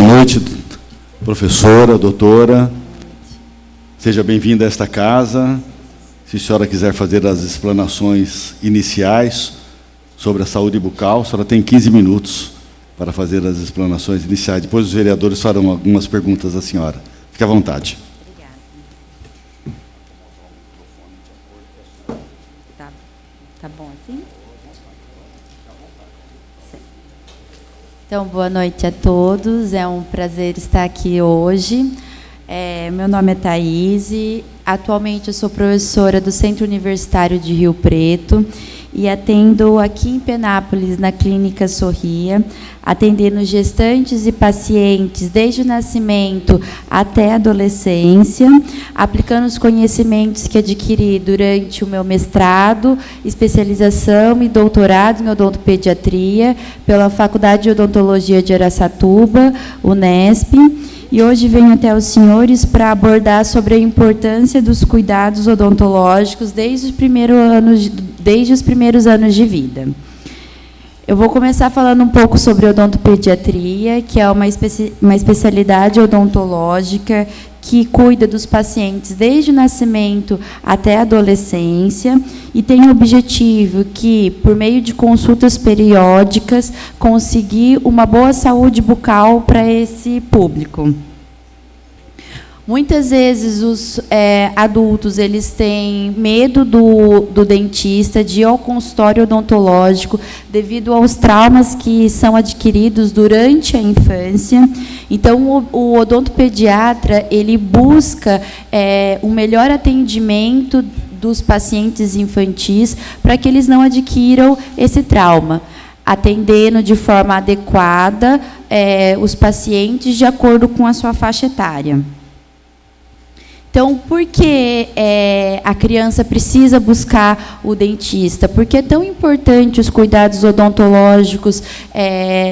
noite, professora, doutora. Seja bem-vinda a esta casa. Se a senhora quiser fazer as explanações iniciais sobre a saúde bucal, a senhora tem 15 minutos para fazer as explanações iniciais. Depois os vereadores farão algumas perguntas à senhora. Fique à vontade. Obrigada. Tá bom assim? Então, boa noite a todos. É um prazer estar aqui hoje. Meu nome é Thaís. Atualmente eu sou professora do Centro Universitário de Rio Preto e atendo aqui em Penápolis, na Clínica Sorria, atendendo gestantes e pacientes desde o nascimento até a adolescência, aplicando os conhecimentos que adquiri durante o meu mestrado, especialização e doutorado em odontopediatria pela Faculdade de Odontologia de Araçatuba, Unesp. E hoje venho até os senhores para abordar sobre a importância dos cuidados odontológicos desde os primeiros anos de vida. Eu vou começar falando um pouco sobre odontopediatria, que é uma especialidade odontológica que cuida dos pacientes desde o nascimento até a adolescência e tem o objetivo que, por meio de consultas periódicas, conseguir uma boa saúde bucal para esse público. Muitas vezes os adultos eles têm medo do dentista, de ir ao consultório odontológico, devido aos traumas que são adquiridos durante a infância. Então, o odontopediatra ele busca um melhor atendimento dos pacientes infantis para que eles não adquiram esse trauma, atendendo de forma adequada os pacientes de acordo com a sua faixa etária. Então, por que a criança precisa buscar o dentista? Porque é tão importante os cuidados odontológicos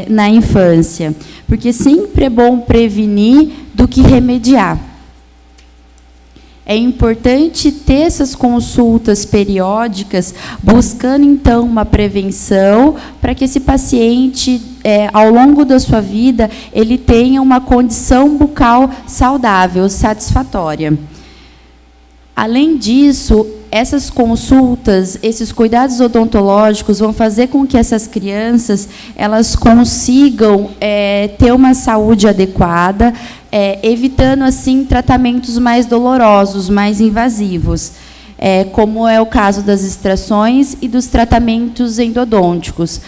na infância? Porque sempre é bom prevenir do que remediar. É importante ter essas consultas periódicas, buscando, então, uma prevenção para que esse paciente, ao longo da sua vida, ele tenha uma condição bucal saudável, satisfatória. Além disso, essas consultas, esses cuidados odontológicos vão fazer com que essas crianças elas consigam ter uma saúde adequada, evitando, assim, tratamentos mais dolorosos, mais invasivos, como é o caso das extrações e dos tratamentos endodônticos.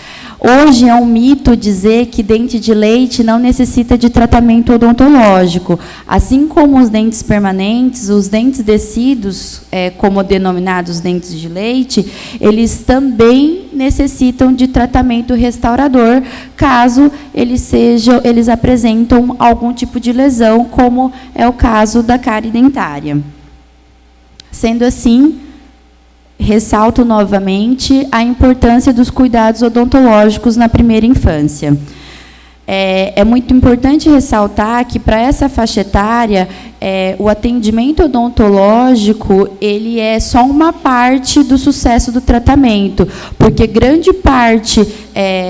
Hoje é um mito dizer que dente de leite não necessita de tratamento odontológico. Assim como os dentes permanentes, os dentes descidos, como denominados dentes de leite, eles também necessitam de tratamento restaurador, caso eles apresentam algum tipo de lesão, como é o caso da cárie dentária. Sendo assim, ressalto novamente a importância dos cuidados odontológicos na primeira infância. É muito importante ressaltar que, para essa faixa etária, o atendimento odontológico ele é só uma parte do sucesso do tratamento, porque grande parte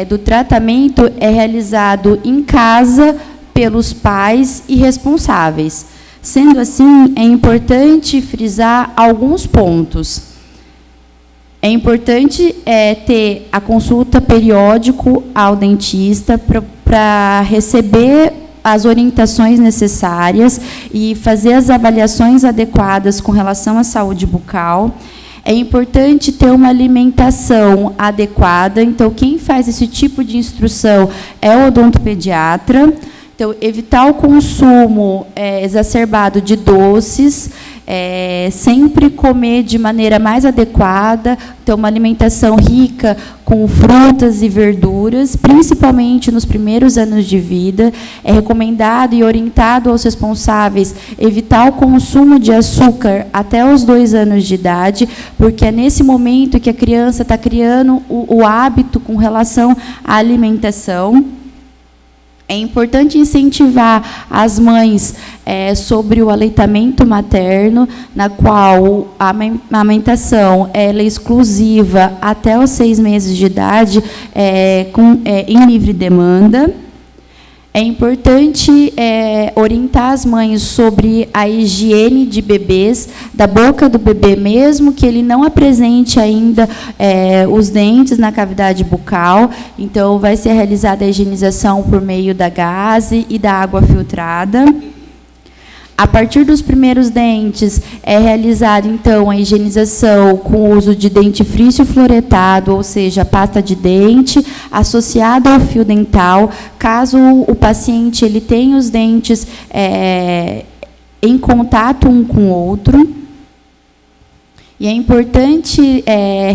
do tratamento é realizado em casa pelos pais e responsáveis. Sendo assim, é importante frisar alguns pontos. É importante ter a consulta periódica ao dentista para receber as orientações necessárias e fazer as avaliações adequadas com relação à saúde bucal. É importante ter uma alimentação adequada. Então, quem faz esse tipo de instrução é o odontopediatra. Então, evitar o consumo exacerbado de doces, sempre comer de maneira mais adequada, ter uma alimentação rica com frutas e verduras, principalmente nos primeiros anos de vida. É recomendado e orientado aos responsáveis evitar o consumo de açúcar até os 2 anos de idade, porque é nesse momento que a criança está criando o hábito com relação à alimentação. É importante incentivar as mães sobre o aleitamento materno, na qual a amamentação ela é exclusiva até os 6 meses de idade, em livre demanda. É importante orientar as mães sobre a higiene de bebês, da boca do bebê, mesmo que ele não apresente ainda os dentes na cavidade bucal. Então, vai ser realizada a higienização por meio da gaze e da água filtrada. A partir dos primeiros dentes, é realizada, então, a higienização com o uso de dentifrício fluoretado, ou seja, pasta de dente, associada ao fio dental. Caso o paciente ele tenha os dentes em contato um com o outro. E é importante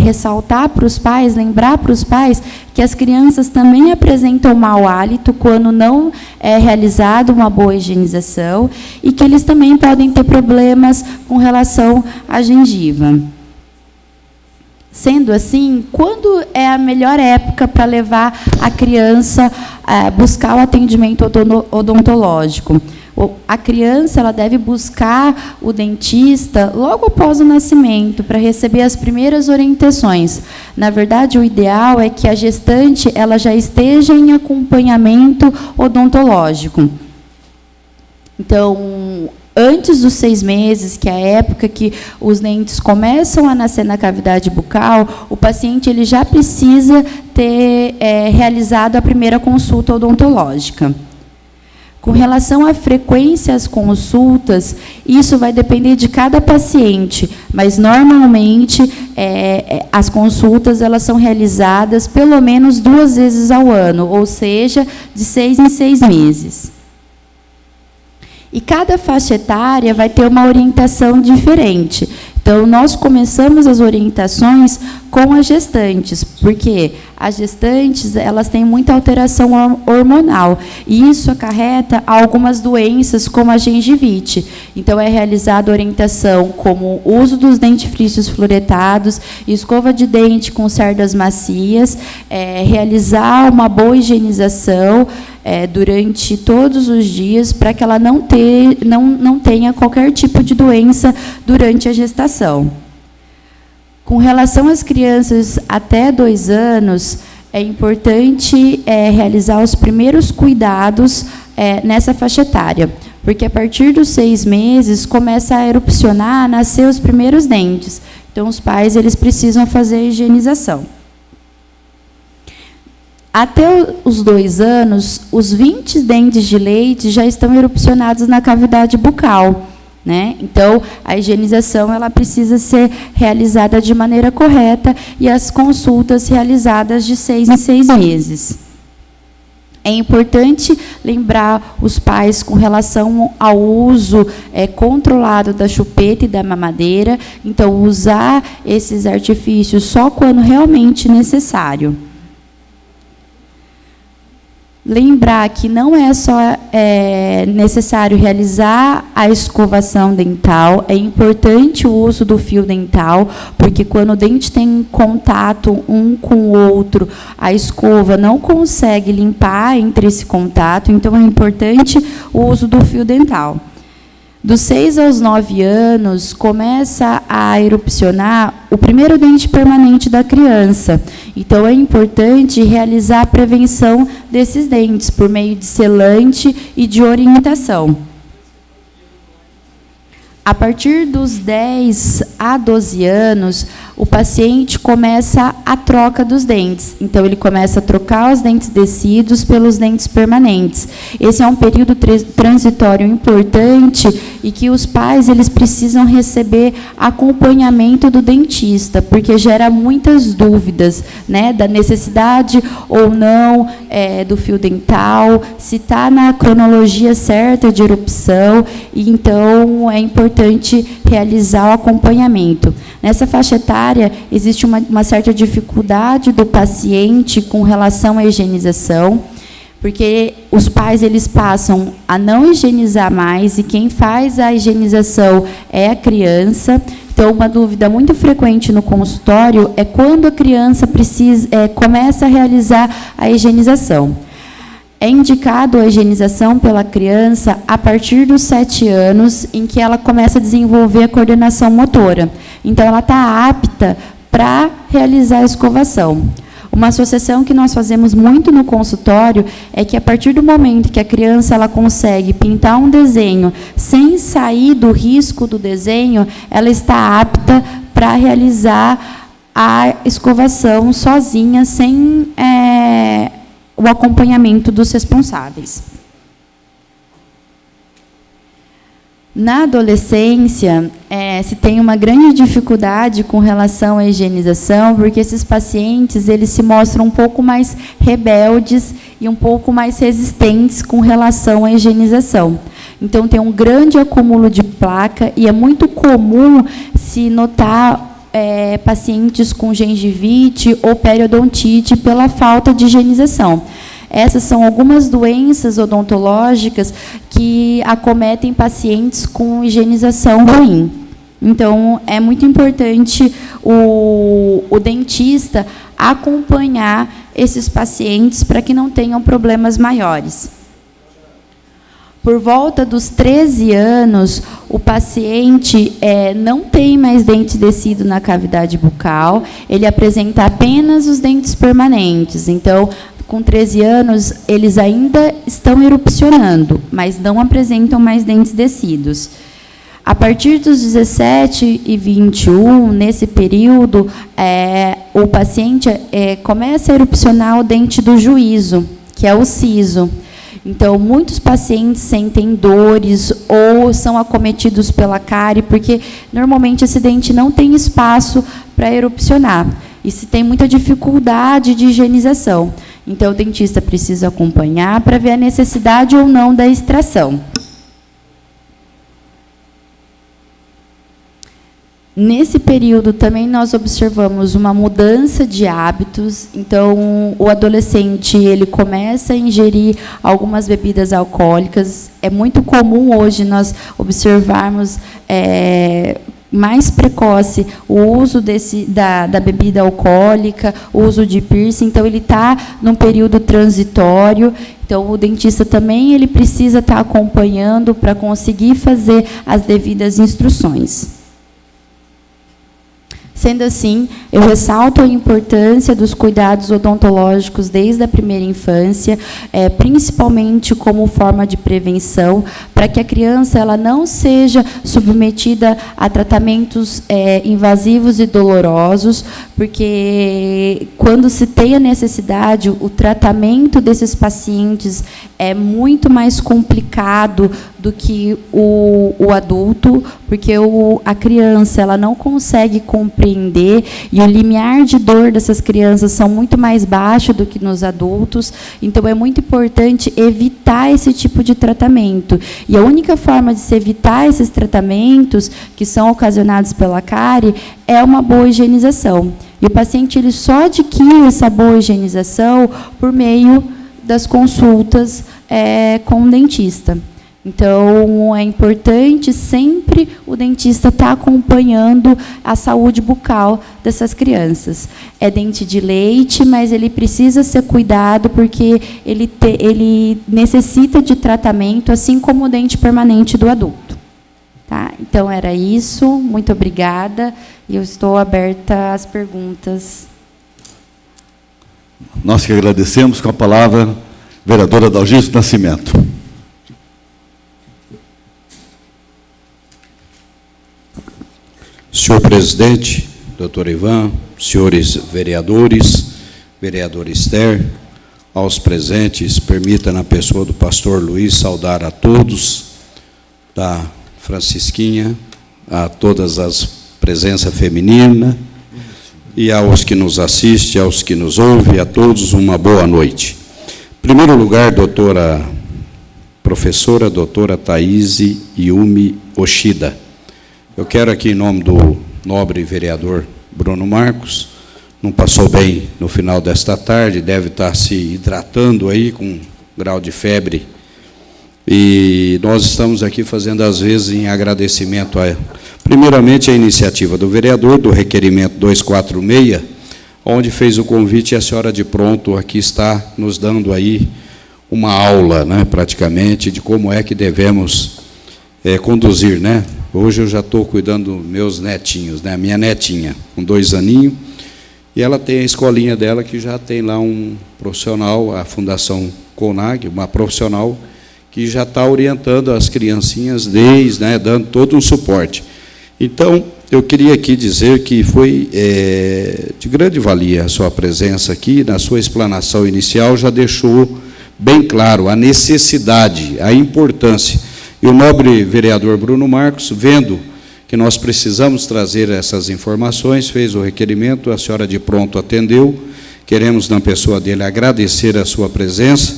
ressaltar para os pais, lembrar para os pais, que as crianças também apresentam mau hálito quando não é realizada uma boa higienização e que eles também podem ter problemas com relação à gengiva. Sendo assim, quando é a melhor época para levar a criança a buscar o atendimento odontológico? A criança ela deve buscar o dentista logo após o nascimento, para receber as primeiras orientações. Na verdade, o ideal é que a gestante ela já esteja em acompanhamento odontológico. Então, antes dos 6 meses, que é a época que os dentes começam a nascer na cavidade bucal, o paciente ele já precisa ter realizado a primeira consulta odontológica. Com relação à frequência às consultas, isso vai depender de cada paciente, mas, normalmente, as consultas elas são realizadas pelo menos 2 vezes ao ano, ou seja, de 6 em 6 meses. E cada faixa etária vai ter uma orientação diferente. Então, nós começamos as orientações com as gestantes, porque as gestantes elas têm muita alteração hormonal, e isso acarreta algumas doenças, como a gengivite. Então, é realizada orientação como o uso dos dentifrícios fluoretados, escova de dente com cerdas macias, realizar uma boa higienização durante todos os dias, para que ela não tenha qualquer tipo de doença durante a gestação. Com relação às crianças até 2 anos, é importante realizar os primeiros cuidados nessa faixa etária, porque a partir dos 6 meses começa a erupcionar, a nascer os primeiros dentes. Então, os pais eles precisam fazer a higienização. Até os 2 anos, os 20 dentes de leite já estão erupcionados na cavidade bucal, né? Então, a higienização ela precisa ser realizada de maneira correta e as consultas realizadas de 6 em 6 meses. É importante lembrar os pais com relação ao uso controlado da chupeta e da mamadeira. Então, usar esses artifícios só quando realmente necessário. Lembrar que não é só necessário realizar a escovação dental, é importante o uso do fio dental, porque quando o dente tem contato um com o outro, a escova não consegue limpar entre esse contato, então é importante o uso do fio dental. Dos 6 aos 9 anos, começa a erupcionar o primeiro dente permanente da criança. Então, é importante realizar a prevenção desses dentes, por meio de selante e de orientação. A partir dos 10 a 12 anos, o paciente começa a troca dos dentes. Então, ele começa a trocar os dentes descidos pelos dentes permanentes. Esse é um período transitório importante e que os pais eles precisam receber acompanhamento do dentista, porque gera muitas dúvidas, né, da necessidade ou não do fio dental, se está na cronologia certa de erupção, e então é importante realizar o acompanhamento. Nessa faixa etária, existe uma certa dificuldade do paciente com relação à higienização, porque os pais eles passam a não higienizar mais, e quem faz a higienização é a criança. Então, uma dúvida muito frequente no consultório é quando a criança começa a realizar a higienização. É indicado a higienização pela criança a partir dos 7 anos, em que ela começa a desenvolver a coordenação motora. Então, ela está apta para realizar a escovação. Uma associação que nós fazemos muito no consultório é que, a partir do momento que a criança ela consegue pintar um desenho sem sair do risco do desenho, ela está apta para realizar a escovação sozinha, sem o acompanhamento dos responsáveis. Na adolescência, se tem uma grande dificuldade com relação à higienização, porque esses pacientes eles se mostram um pouco mais rebeldes e um pouco mais resistentes com relação à higienização. Então, tem um grande acúmulo de placa e é muito comum se notar pacientes com gengivite ou periodontite pela falta de higienização. Essas são algumas doenças odontológicas que acometem pacientes com higienização ruim. Então, é muito importante o dentista acompanhar esses pacientes para que não tenham problemas maiores. Por volta dos 13 anos, o paciente não tem mais dente descido na cavidade bucal, ele apresenta apenas os dentes permanentes. Então, com 13 anos, eles ainda estão erupcionando, mas não apresentam mais dentes descidos. A partir dos 17 e 21, nesse período, o paciente começa a erupcionar o dente do juízo, que é o siso. Então, muitos pacientes sentem dores ou são acometidos pela cárie, porque, normalmente, esse dente não tem espaço para erupcionar. E se tem muita dificuldade de higienização. Então, o dentista precisa acompanhar para ver a necessidade ou não da extração. Nesse período, também, nós observamos uma mudança de hábitos. Então, o adolescente ele começa a ingerir algumas bebidas alcoólicas. É muito comum hoje nós observarmos mais precoce o uso da bebida alcoólica, o uso de piercing. Então, ele está num período transitório. Então, o dentista também ele precisa estar acompanhando para conseguir fazer as devidas instruções. Sendo assim, eu ressalto a importância dos cuidados odontológicos desde a primeira infância, principalmente como forma de prevenção, para que a criança ela não seja submetida a tratamentos invasivos e dolorosos, porque, quando se tem a necessidade, o tratamento desses pacientes é muito mais complicado do que o adulto, porque a criança ela não consegue compreender, e o limiar de dor dessas crianças são muito mais baixo do que nos adultos. Então, é muito importante evitar esse tipo de tratamento. E a única forma de se evitar esses tratamentos, que são ocasionados pela cárie, é uma boa higienização. E o paciente ele só adquire essa boa higienização por meio das consultas com o dentista. Então, é importante sempre o dentista estar acompanhando a saúde bucal dessas crianças. É dente de leite, mas ele precisa ser cuidado, porque ele necessita de tratamento, assim como o dente permanente do adulto. Tá? Então, era isso. Muito obrigada. E eu estou aberta às perguntas. Nós que agradecemos. Com a palavra, vereadora Dalgisa Nascimento. Senhor presidente, doutor Ivan, senhores vereadores, vereadora Esther, aos presentes, permita, na pessoa do pastor Luiz, saudar a todos, da Francisquinha, a todas as presença feminina, e aos que nos assistem, aos que nos ouvem, a todos uma boa noite. Em primeiro lugar, professora doutora Thaíse Yumi Oshida, eu quero aqui, em nome do nobre vereador Bruno Marcos, não passou bem no final desta tarde, deve estar se hidratando aí com grau de febre, e nós estamos aqui fazendo, às vezes, em agradecimento primeiramente, a iniciativa do vereador, do requerimento 246, onde fez o convite, e a senhora de pronto aqui está nos dando aí uma aula, né, praticamente, de como é que devemos conduzir, né? Hoje eu já estou cuidando dos meus netinhos, né? Minha netinha, com 2 aninhos, E ela tem a escolinha dela, que já tem lá um profissional, a Fundação CONAG, uma profissional que já está orientando as criancinhas desde, né, dando todo um suporte. Então, eu queria aqui dizer que foi de grande valia a sua presença aqui, na sua explanação inicial, já deixou bem claro a necessidade, a importância. E o nobre vereador Bruno Marcos, vendo que nós precisamos trazer essas informações, fez o requerimento, a senhora de pronto atendeu, queremos, na pessoa dele, agradecer a sua presença.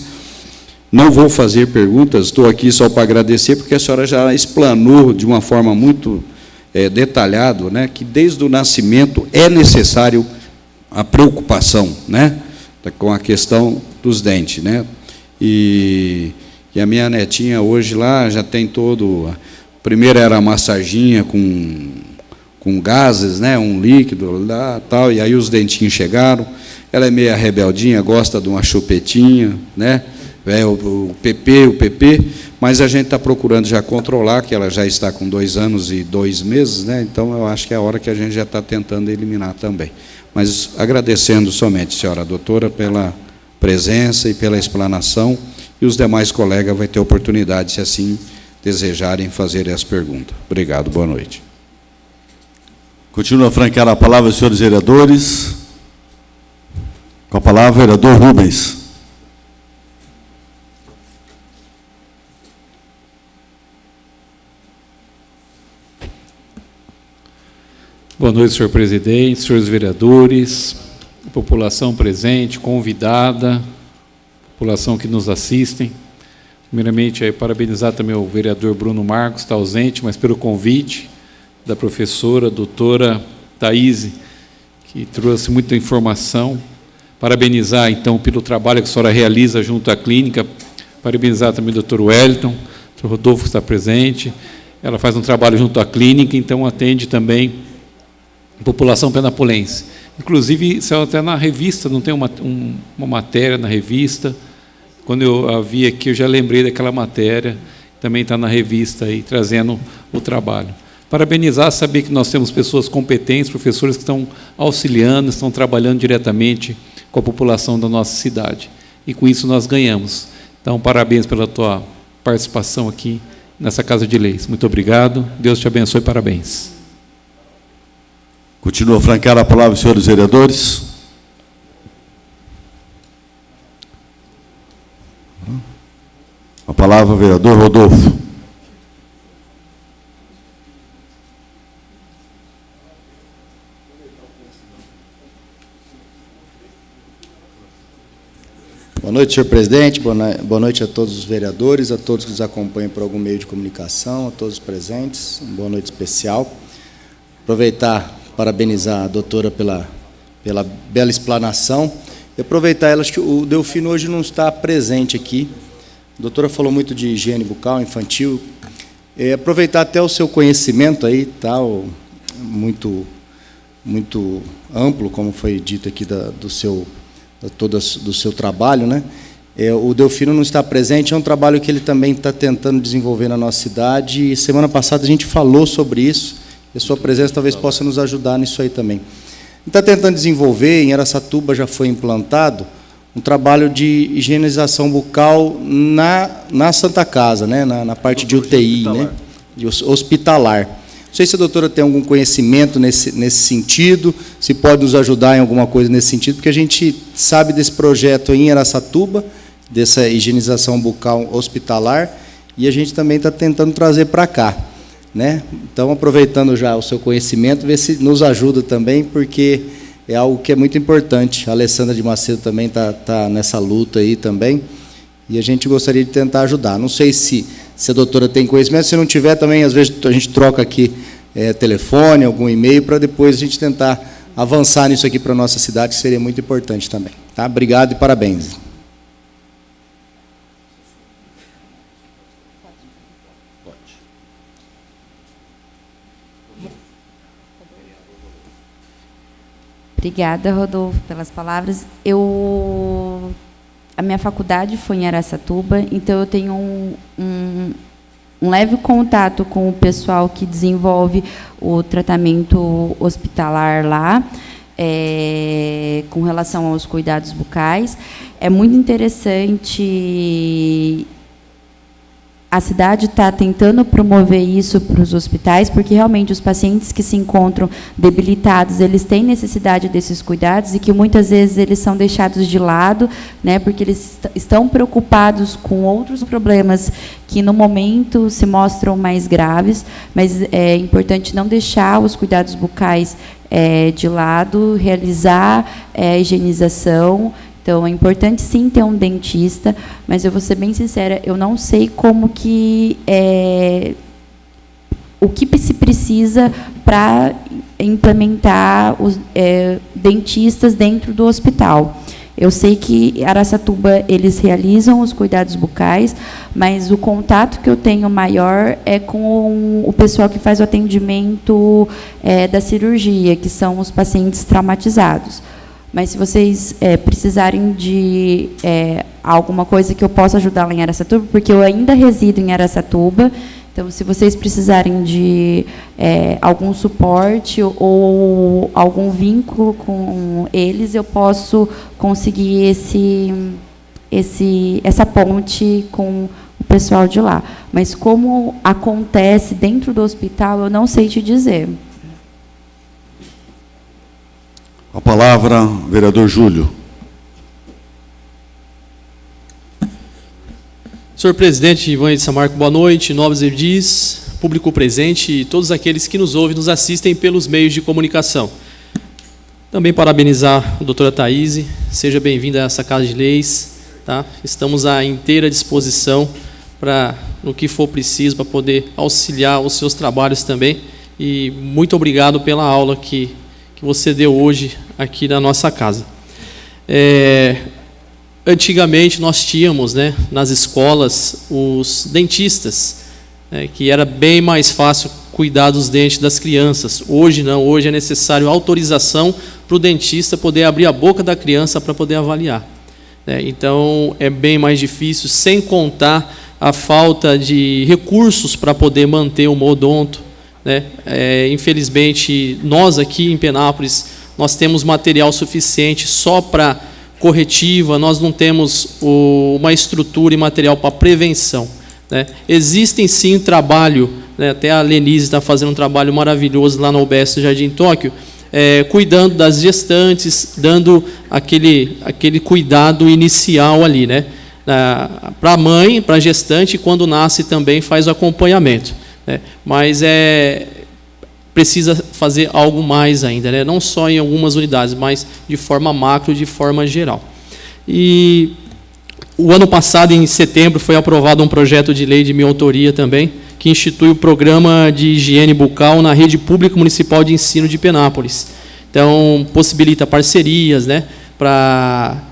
Não vou fazer perguntas, estou aqui só para agradecer, porque a senhora já explanou de uma forma muito detalhada, né, que desde o nascimento é necessário a preocupação, né, com a questão dos dentes, né, e a minha netinha hoje lá já tem todo... Primeiro era a massaginha com gases, né, um líquido lá, tal, e aí os dentinhos chegaram. Ela é meia rebeldinha, gosta de uma chupetinha, né, o PP, mas a gente está procurando já controlar, que ela já está com 2 anos e 2 meses, né, então eu acho que é a hora que a gente já está tentando eliminar também. Mas agradecendo somente, senhora doutora, pela presença e pela explanação, e os demais colegas vão ter oportunidade, se assim desejarem fazer as perguntas. Obrigado, boa noite. Continua a franquear a palavra, senhores vereadores. Com a palavra, vereador Rubens. Boa noite, senhor presidente, senhores vereadores, população presente, convidada, população que nos assistem. Primeiramente, parabenizar também o vereador Bruno Marcos, está ausente, mas pelo convite da professora, doutora Thaís, que trouxe muita informação. Parabenizar, então, pelo trabalho que a senhora realiza junto à clínica. Parabenizar também o doutor Wellington, o doutor Rodolfo está presente. Ela faz um trabalho junto à clínica, então atende também a população penapolense. Inclusive, saiu até na revista, não tem uma matéria na revista. Quando eu a vi aqui, eu já lembrei daquela matéria, também está na revista aí, trazendo o trabalho. Parabenizar, saber que nós temos pessoas competentes, professores que estão auxiliando, estão trabalhando diretamente com a população da nossa cidade. E com isso nós ganhamos. Então, parabéns pela tua participação aqui nessa Casa de Leis. Muito obrigado, Deus te abençoe, parabéns. Continua a franquear a palavra, senhores vereadores. A palavra, vereador Rodolfo. Boa noite, senhor presidente, boa noite a todos os vereadores, a todos que nos acompanham por algum meio de comunicação, a todos os presentes, uma boa noite especial. Aproveitar, parabenizar a doutora pela bela explanação, e aproveitar ela, acho que o Delfino hoje não está presente aqui. A doutora falou muito de higiene bucal infantil. Aproveitar até o seu conhecimento aí, tal, muito amplo, como foi dito aqui do seu trabalho, né? O Delfino não está presente, é um trabalho que ele também está tentando desenvolver na nossa cidade, e semana passada a gente falou sobre isso, e a sua presença talvez possa nos ajudar nisso aí também. Ele está tentando desenvolver, em Araçatuba já foi implantado, um trabalho de higienização bucal na Santa Casa, né? na parte de UTI, né? De hospitalar. Não sei se a doutora tem algum conhecimento nesse sentido, se pode nos ajudar em alguma coisa nesse sentido, porque a gente sabe desse projeto em Araçatuba, dessa higienização bucal hospitalar, e a gente também está tentando trazer para cá, né? Então, aproveitando já o seu conhecimento, ver se nos ajuda também, porque é algo que é muito importante. A Alessandra de Macedo também está nessa luta aí também, e a gente gostaria de tentar ajudar. Não sei se a doutora tem conhecimento, se não tiver também, às vezes a gente troca aqui telefone, algum e-mail, para depois a gente tentar avançar nisso aqui para a nossa cidade, que seria muito importante também. Tá? Obrigado e parabéns. Obrigada, Rodolfo, pelas palavras. A minha faculdade foi em Araçatuba, então eu tenho um leve contato com o pessoal que desenvolve o tratamento hospitalar lá. com relação aos cuidados bucais. É muito interessante. A cidade está tentando promover isso para os hospitais, porque realmente os pacientes que se encontram debilitados, eles têm necessidade desses cuidados e que muitas vezes eles são deixados de lado, né, porque eles estão preocupados com outros problemas que no momento se mostram mais graves, mas é importante não deixar os cuidados bucais de lado, realizar a higienização. Então, é importante, sim, ter um dentista, mas eu vou ser bem sincera, eu não sei como que o que se precisa para implementar os dentistas dentro do hospital. Eu sei que em Araçatuba eles realizam os cuidados bucais, mas o contato que eu tenho maior é com o pessoal que faz o atendimento da cirurgia, que são os pacientes traumatizados. Mas se vocês precisarem de alguma coisa que eu possa ajudar lá em Araçatuba, porque eu ainda resido em Araçatuba, então, se vocês precisarem de algum suporte ou algum vínculo com eles, eu posso conseguir essa ponte com o pessoal de lá. Mas como acontece dentro do hospital, eu não sei te dizer. A palavra, vereador Júlio. Senhor presidente Ivan de Samarco, boa noite, nobres edis, público presente e todos aqueles que nos ouvem e nos assistem pelos meios de comunicação. Também parabenizar a doutora Thaís, seja bem-vinda a essa Casa de Leis. Tá? Estamos à inteira disposição para, no que for preciso, para poder auxiliar os seus trabalhos também. E muito obrigado pela aula que você deu hoje aqui na nossa casa. Antigamente nós tínhamos, né, nas escolas os dentistas, que era bem mais fácil cuidar dos dentes das crianças. Hoje não, hoje é necessário autorização para o dentista poder abrir a boca da criança para poder avaliar. Então é bem mais difícil, sem contar a falta de recursos para poder manter o odonto. Infelizmente, nós aqui em Penápolis, nós temos material suficiente só para corretiva, nós não temos uma estrutura e material para prevenção. Existem sim trabalho, até a Lenise está fazendo um trabalho maravilhoso lá na UBS do Jardim Tóquio, cuidando das gestantes, dando aquele cuidado inicial ali, para a mãe, para a gestante, e quando nasce também faz o acompanhamento. Mas precisa fazer algo mais ainda, não só em algumas unidades, mas de forma macro, de forma geral. E o ano passado, em setembro, foi aprovado um projeto de lei de minha autoria também, que institui o programa de higiene bucal na rede pública municipal de ensino de Penápolis. Então, possibilita parcerias, para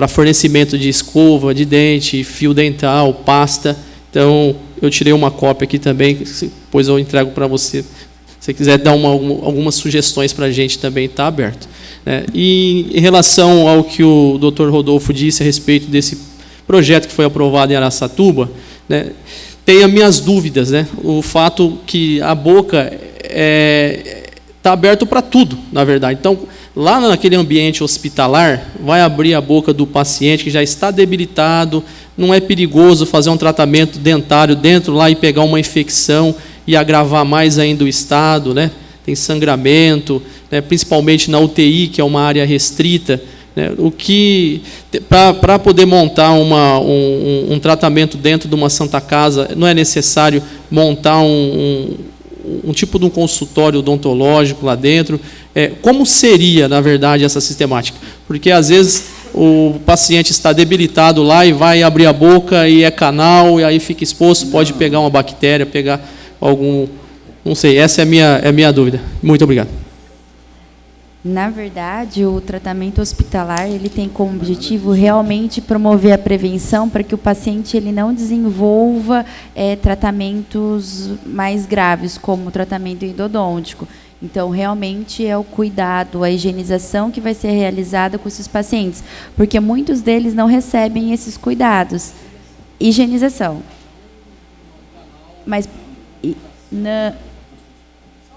fornecimento de escova de dente, fio dental, pasta. Então, eu tirei uma cópia aqui também, depois eu entrego para você. Se você quiser dar algumas sugestões para a gente também, está aberto. E em relação ao que o doutor Rodolfo disse a respeito desse projeto que foi aprovado em Araçatuba, tenho as minhas dúvidas. O fato que a boca está aberto para tudo, na verdade. Então, lá naquele ambiente hospitalar, vai abrir a boca do paciente que já está debilitado, não é perigoso fazer um tratamento dentário dentro lá e pegar uma infecção e agravar mais ainda o estado, Tem sangramento, principalmente na UTI, que é uma área restrita. O que, para poder montar um tratamento dentro de uma Santa Casa, não é necessário montar um tipo de um consultório odontológico lá dentro. Como seria, na verdade, essa sistemática? Porque, às vezes, o paciente está debilitado lá e vai abrir a boca e é canal, e aí fica exposto, pode pegar uma bactéria, pegar algum... Não sei, essa é a minha dúvida. Muito obrigado. Na verdade, o tratamento hospitalar ele tem como objetivo realmente promover a prevenção para que o paciente ele não desenvolva tratamentos mais graves, como o tratamento endodôntico. Então, realmente é o cuidado, a higienização que vai ser realizada com esses pacientes, porque muitos deles não recebem esses cuidados. Higienização. Mas,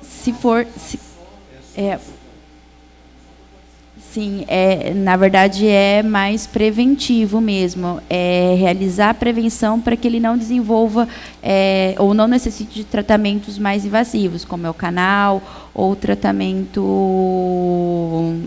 se for... Sim, na verdade é mais preventivo mesmo, é realizar a prevenção para que ele não desenvolva ou não necessite de tratamentos mais invasivos, como é o canal ou tratamento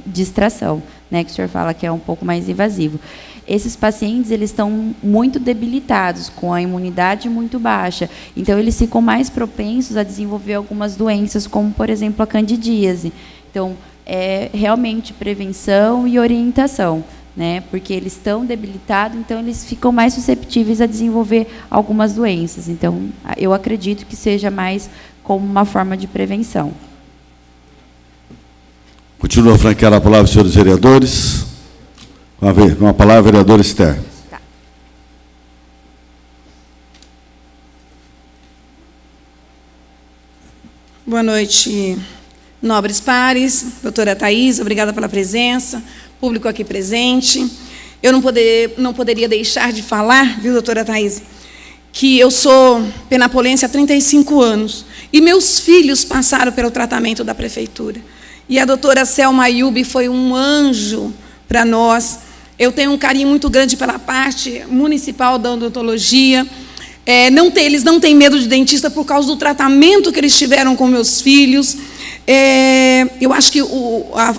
de extração, né, que o senhor fala que é um pouco mais invasivo. Esses pacientes, eles estão muito debilitados, com a imunidade muito baixa, então eles ficam mais propensos a desenvolver algumas doenças, como, por exemplo, a candidíase. Então, realmente prevenção e orientação, né? Porque eles estão debilitados, então eles ficam mais susceptíveis a desenvolver algumas doenças. Então, eu acredito que seja mais como uma forma de prevenção. Continua a franquear a palavra, senhores vereadores. Com a palavra, vereador Esther. Tá. Boa noite, nobres pares, doutora Thaís, obrigada pela presença, público aqui presente. Eu não poderia deixar de falar, viu, doutora Thaís, que eu sou penapolense há 35 anos, e meus filhos passaram pelo tratamento da prefeitura. E a doutora Selma Ayub foi um anjo para nós. Eu tenho um carinho muito grande pela parte municipal da odontologia. Eles não têm medo de dentista por causa do tratamento que eles tiveram com meus filhos. Eu acho que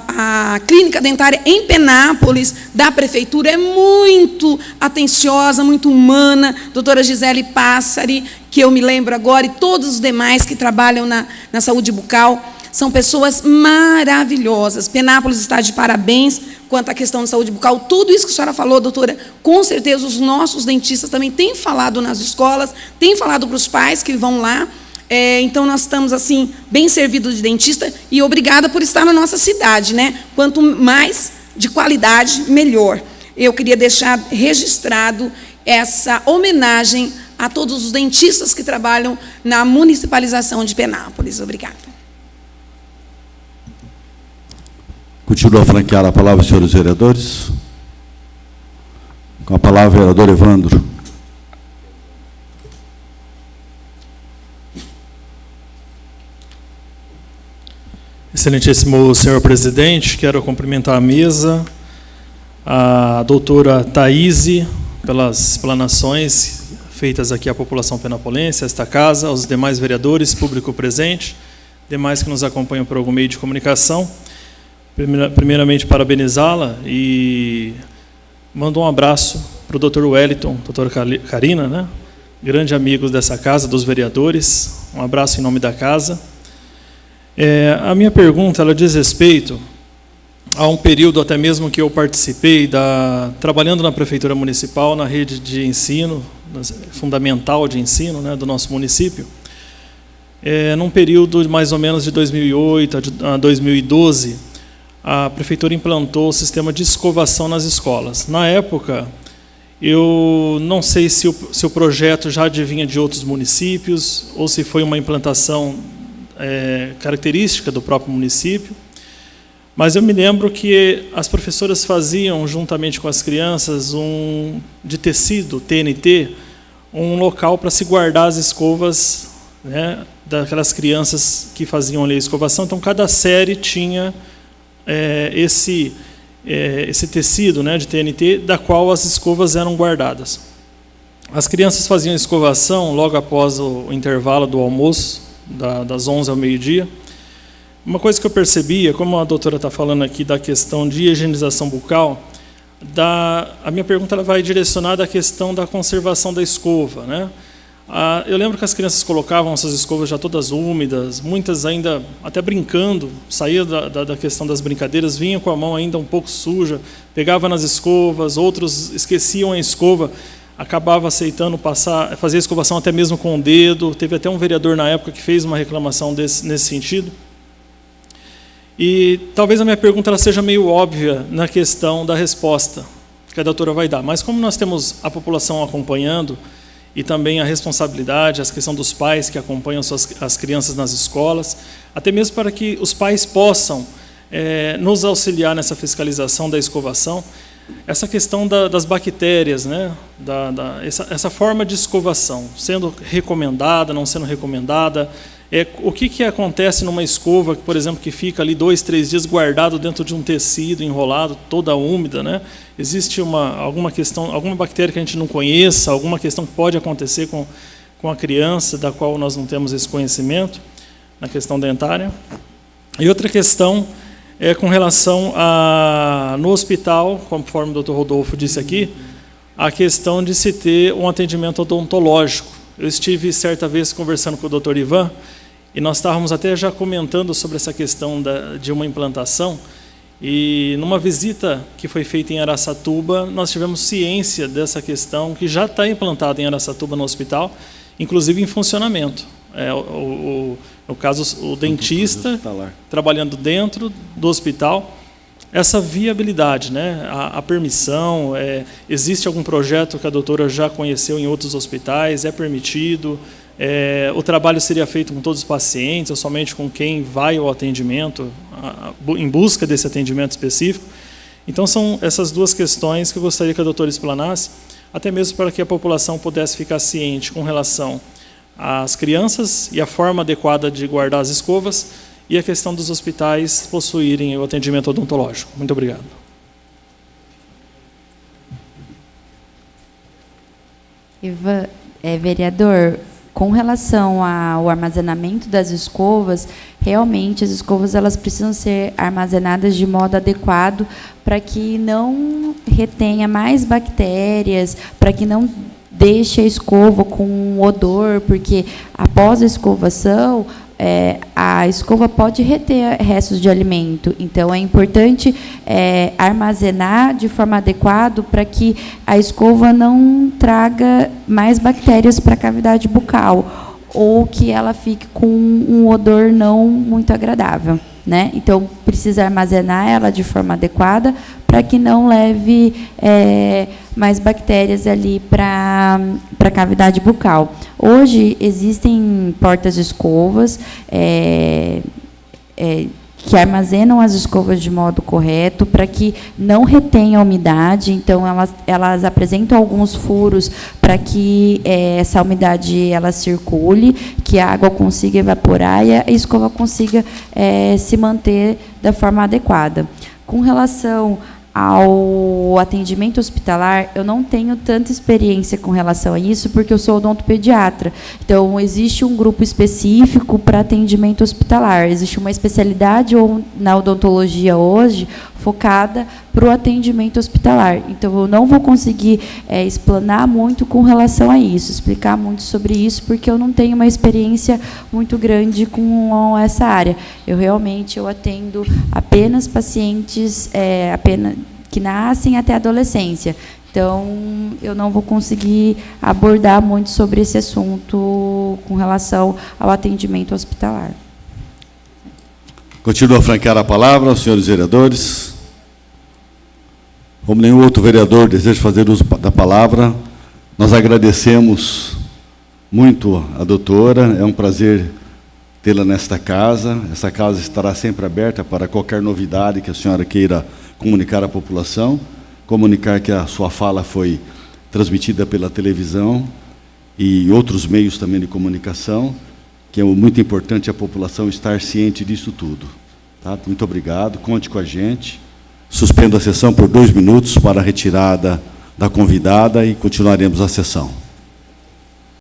a clínica dentária em Penápolis, da prefeitura, é muito atenciosa, muito humana. Doutora Gisele Passari, que eu me lembro agora, e todos os demais que trabalham na saúde bucal, são pessoas maravilhosas. Penápolis está de parabéns quanto à questão de saúde bucal. Tudo isso que a senhora falou, doutora, com certeza os nossos dentistas também têm falado nas escolas, têm falado para os pais que vão lá. Então, nós estamos, assim, bem servidos de dentista, e obrigada por estar na nossa cidade, né? Quanto mais de qualidade, melhor. Eu queria deixar registrado essa homenagem a todos os dentistas que trabalham na municipalização de Penápolis. Obrigada. Continua a franquear a palavra, senhores vereadores. Com a palavra, vereador Evandro. Excelentíssimo senhor presidente, quero cumprimentar a mesa, a doutora Thaís, pelas explanações feitas aqui à população penapolense, a esta casa, aos demais vereadores, público presente, demais que nos acompanham por algum meio de comunicação. Primeiramente, parabenizá-la e mando um abraço para o doutor Wellington, doutora Karina, né? Grande amigo dessa casa, dos vereadores. Um abraço em nome da casa. A minha pergunta, ela diz respeito a um período até mesmo que eu participei, trabalhando na Prefeitura Municipal, na rede de ensino, fundamental de ensino, né, do nosso município, num período de mais ou menos de 2008 a 2012, a Prefeitura implantou o sistema de escovação nas escolas. Na época, eu não sei se o projeto já advinha de outros municípios, ou se foi uma implantação característica do próprio município, mas eu me lembro que as professoras faziam, juntamente com as crianças, de tecido, TNT, um local para se guardar as escovas, né, daquelas crianças que faziam ali a escovação. Então, cada série tinha esse tecido, né, de TNT, da qual as escovas eram guardadas. As crianças faziam a escovação logo após o intervalo do almoço, das 11 ao meio-dia. Uma coisa que eu percebia, como a doutora está falando aqui da questão de higienização bucal, a minha pergunta ela vai direcionada à questão da conservação da escova, né? Eu lembro que as crianças colocavam essas escovas já todas úmidas, muitas ainda até brincando, saía da questão das brincadeiras, vinham com a mão ainda um pouco suja, pegava nas escovas, outros esqueciam a escova, acabava aceitando fazer a escovação até mesmo com o dedo. Teve até um vereador na época que fez uma reclamação nesse sentido. E talvez a minha pergunta ela seja meio óbvia na questão da resposta que a doutora vai dar, mas como nós temos a população acompanhando, e também a responsabilidade, a questão dos pais que acompanham as crianças nas escolas, até mesmo para que os pais possam nos auxiliar nessa fiscalização da escovação, essa questão das bactérias, né, essa forma de escovação, sendo recomendada, não sendo recomendada, O que acontece numa escova, por exemplo, que fica ali 2, 3 dias guardado dentro de um tecido enrolado, toda úmida, né? Existe alguma questão, alguma bactéria que a gente não conheça, alguma questão que pode acontecer com a criança, da qual nós não temos esse conhecimento, na questão dentária. E outra questão é com relação no hospital, conforme o Dr. Rodolfo disse aqui, a questão de se ter um atendimento odontológico. Eu estive certa vez conversando com o Dr. Ivan, e nós estávamos até já comentando sobre essa questão de uma implantação, e numa visita que foi feita em Araçatuba, nós tivemos ciência dessa questão, que já está implantada em Araçatuba no hospital, inclusive em funcionamento. No caso, o dentista trabalhando dentro do hospital, essa viabilidade, né? A permissão, existe algum projeto que a doutora já conheceu em outros hospitais, é permitido, o trabalho seria feito com todos os pacientes, ou somente com quem vai ao atendimento, em busca desse atendimento específico. Então, são essas duas questões que eu gostaria que a doutora explanasse, até mesmo para que a população pudesse ficar ciente com relação às crianças e a forma adequada de guardar as escovas e a questão dos hospitais possuírem o atendimento odontológico. Muito obrigado. Vereador, com relação ao armazenamento das escovas, realmente as escovas elas precisam ser armazenadas de modo adequado para que não retenha mais bactérias, para que não deixe a escova com um odor, porque após a escovação, a escova pode reter restos de alimento. Então, é importante armazenar de forma adequada para que a escova não traga mais bactérias para a cavidade bucal ou que ela fique com um odor não muito agradável, né? Então, precisa armazenar ela de forma adequada para que não leve mais bactérias ali para a cavidade bucal. Hoje, existem portas-escovas que armazenam as escovas de modo correto para que não retenha a umidade. Então, elas apresentam alguns furos para que essa umidade ela circule, que a água consiga evaporar e a escova consiga se manter da forma adequada. Com relação ao atendimento hospitalar, eu não tenho tanta experiência com relação a isso, porque eu sou odontopediatra. Então, existe um grupo específico para atendimento hospitalar. Existe uma especialidade na odontologia hoje focada para o atendimento hospitalar. Então, eu não vou conseguir explanar muito com relação a isso, explicar muito sobre isso, porque eu não tenho uma experiência muito grande com essa área. Eu atendo apenas pacientes que nascem até a adolescência. Então, eu não vou conseguir abordar muito sobre esse assunto com relação ao atendimento hospitalar. Continuo a franquear a palavra aos senhores vereadores. Como nenhum outro vereador deseja fazer uso da palavra, nós agradecemos muito a doutora. É um prazer tê-la nesta casa. Essa casa estará sempre aberta para qualquer novidade que a senhora queira comunicar à população. Comunicar que a sua fala foi transmitida pela televisão e outros meios também de comunicação, que é muito importante a população estar ciente disso tudo. Tá? Muito obrigado, conte com a gente. Suspendo a sessão por 2 minutos para a retirada da convidada e continuaremos a sessão.